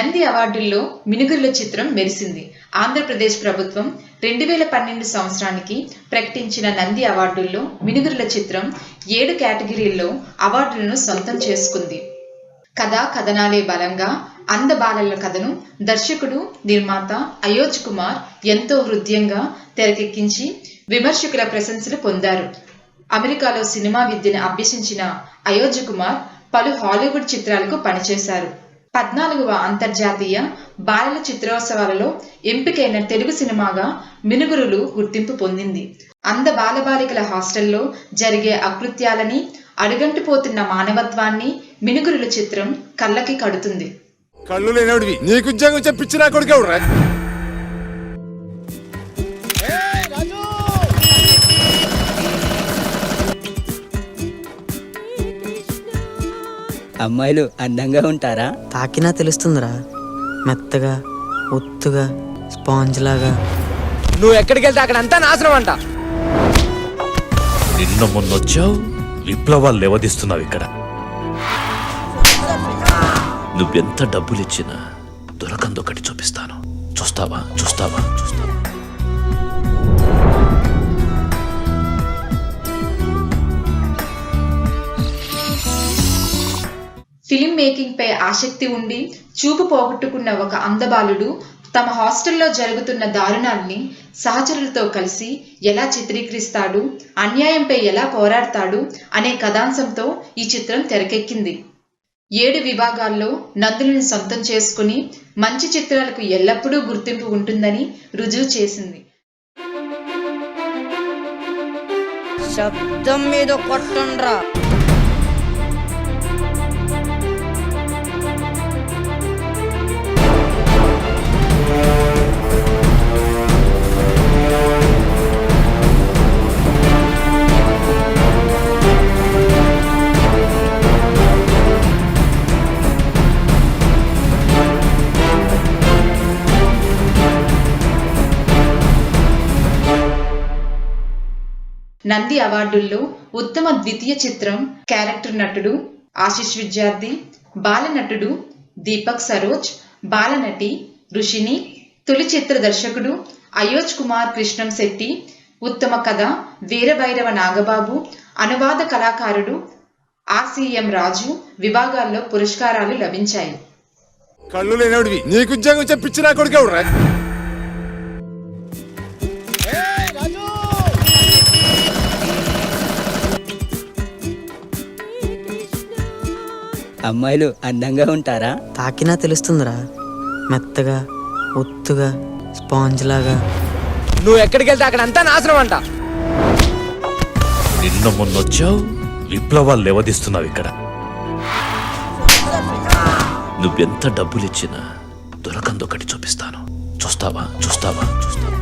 నంది అవార్డుల్లో మినుగురుల చిత్రం మెరిసింది. ఆంధ్రప్రదేశ్ ప్రభుత్వం 2012 సంవత్సరానికి ప్రకటించిన నంది అవార్డుల్లో మినుగురుల చిత్రం 7 కేటగిరీల్లో అవార్డులను సొంతం చేసుకుంది. కథా కథనాలే బలంగా అందబాలల కథను దర్శకుడు, నిర్మాత అయోజ్ కుమార్ ఎంతో హృద్యంగా తెరకెక్కించి విమర్శకుల ప్రశంసలు పొందారు. అమెరికాలో సినిమా విద్యను అభ్యసించిన అయోజ్ కుమార్ పలు హాలీవుడ్ చిత్రాలకు పనిచేశారు. 14వ అంతర్జాతీయ బాలల చిత్రోత్సవాలలో ఎంపికైన తెలుగు సినిమాగా మినుగురులు గుర్తింపు పొందింది. అంద బాలబాలికల హాస్టల్లో జరిగే అకృత్యాలని, అడుగంటిపోతున్న మానవత్వాన్ని మినుగురుల చిత్రం కళ్ళకి కడుతుంది. కళ్ళు లేనోడివి నీకు ఉద్యోగం చెప్పించినా కొడుకేవురా. అమ్మాయిలు అందంగా ఉంటారా? తాకినా తెలుస్తుందిరా, మెత్తగా ఒత్తుగా స్పాంజ్ లాగా. నువ్వు ఎక్కడికి వెళ్తే అక్కడ అంతా నాశనం అంట. నిన్న మొన్నొచ్చావు, విప్లవాలు లేవదీస్తున్నావు ఇక్కడ. నువ్వెంత డబ్బులిచ్చినా దొరకందొకటి చూపిస్తాను. చూస్తావా చూస్తావా చూస్తావా? ఫిల్మ్ మేకింగ్ పై ఆసక్తి ఉండి చూపు పోగొట్టుకున్న ఒక అందబాలుడు తమ హాస్టల్లో జరుగుతున్న దారుణాల్ని సహచరులతో కలిసి ఎలా చిత్రీకరిస్తాడు, అన్యాయంపై ఎలా పోరాడతాడు అనే కథాంశంతో ఈ చిత్రం తెరకెక్కింది. 7 విభాగాల్లో నందులను సొంతం చేసుకుని మంచి చిత్రాలకు ఎల్లప్పుడూ గుర్తింపు ఉంటుందని రుజువు చేసింది. శబ్దం మీద కొట్టండ్రా. నంది అవార్డుల్లో ఉత్తమ ద్వితీయ చిత్రం క్యారెక్టర్ నటుడు ఆశిష్ విద్యార్థి, బాల నటుడు దీపక్ సరోజ్, బాలనటి రుషిని, తొలి చిత్ర దర్శకుడు అయోజ్ కుమార్ కృష్ణం శెట్టి, ఉత్తమ కథ వీరభైరవ నాగబాబు, అనువాద కళాకారుడు ఆర్సిఎం రాజు విభాగాల్లో పురస్కారాలు లభించాయి. కళ్ళు లేనోడివి నీకు ఉద్యోగం చెప్పించినా కొడుకేవురా. అమ్మాయిలు అందంగా ఉంటారా? తాకినా తెలుస్తుందిరా, మెత్తగా ఒత్తుగా స్పాంజ్ లాగా. నువ్వు ఎక్కడికి వెళ్తే అక్కడ అంతా నాశనం అంట. నిన్న మొన్నొచ్చావు, విప్లవాలు లేవదీస్తున్నావు ఇక్కడ. నువ్వెంత డబ్బులిచ్చినా దొరకందొకటి చూపిస్తాను. చూస్తావా చూస్తావా చూస్తావా?